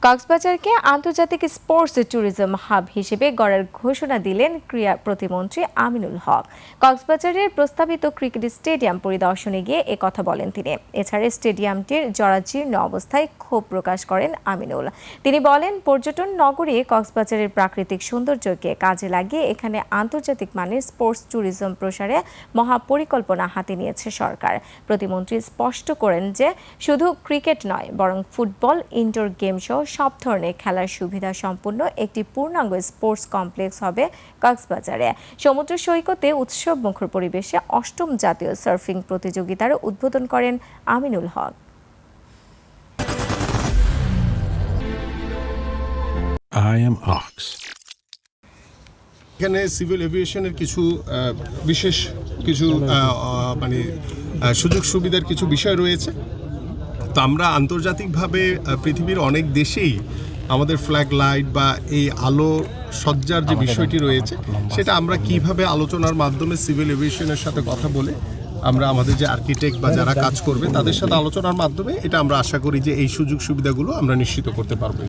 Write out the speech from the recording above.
কক্সবাজারকে আন্তর্জাতিক sports tourism hub হিসেবে গড়ার ঘোষণা দিলেন ক্রীড়া প্রতিমন্ত্রী আমিনুল হক। কক্সবাজারের প্রস্তাবিত ক্রিকেট স্টেডিয়াম পরিদর্শনে গিয়ে একথা বলেন তিনি। এছাড়া স্টেডিয়ামটির জরাজীর্ণ অবস্থায় ক্ষোভ প্রকাশ করেন আমিনুল। তিনি বলেন, পর্যটন নগরী কক্সবাজারের প্রাকৃতিক সৌন্দর্যকে কাজে লাগিয়ে এখানে আন্তর্জাতিক মানের স্পোর্টস ট্যুরিজম প্রসারে মহাপরিকল্পনা হাতে নিয়েছে সরকার। প্রতিমন্ত্রী স্পষ্ট করেন যে শুধু ক্রিকেট নয়, বরং ফুটবল, ইনডোর গেম সহ সব ধরনের খেলার সুবিধা সম্পন্ন একটি পূর্ণাঙ্গ স্পোর্টস কমপ্লেক্স হবে কক্সবাজারে। সমুদ্র সৈকতে উৎসব মুখর পরিবেশে ৮ম জাতীয় সার্ফিং প্রতিযোগিতার উদ্বোধন করেন আমিনুল হক। I am Ox. এখানে সিভিল এভিয়েশনের কিছু বিশেষ কিছু মানে সুযোগ সুবিধার কিছু বিষয় রয়েছে। তো আমরা আন্তর্জাতিকভাবে পৃথিবীর অনেক দেশেই আমাদের ফ্ল্যাগ লাইট বা এই আলো সজ্জার যে বিষয়টি রয়েছে, সেটা আমরা কিভাবে আলোচনার মাধ্যমে সিভিল এভিয়েশনের সাথে কথা বলে আমরা আমাদের যে আর্কিটেক্ট বা যারা কাজ করবে তাদের সাথে আলোচনার মাধ্যমে এটা আমরা আশা করি যে এই সুযোগ সুবিধাগুলো আমরা নিশ্চিত করতে পারবো।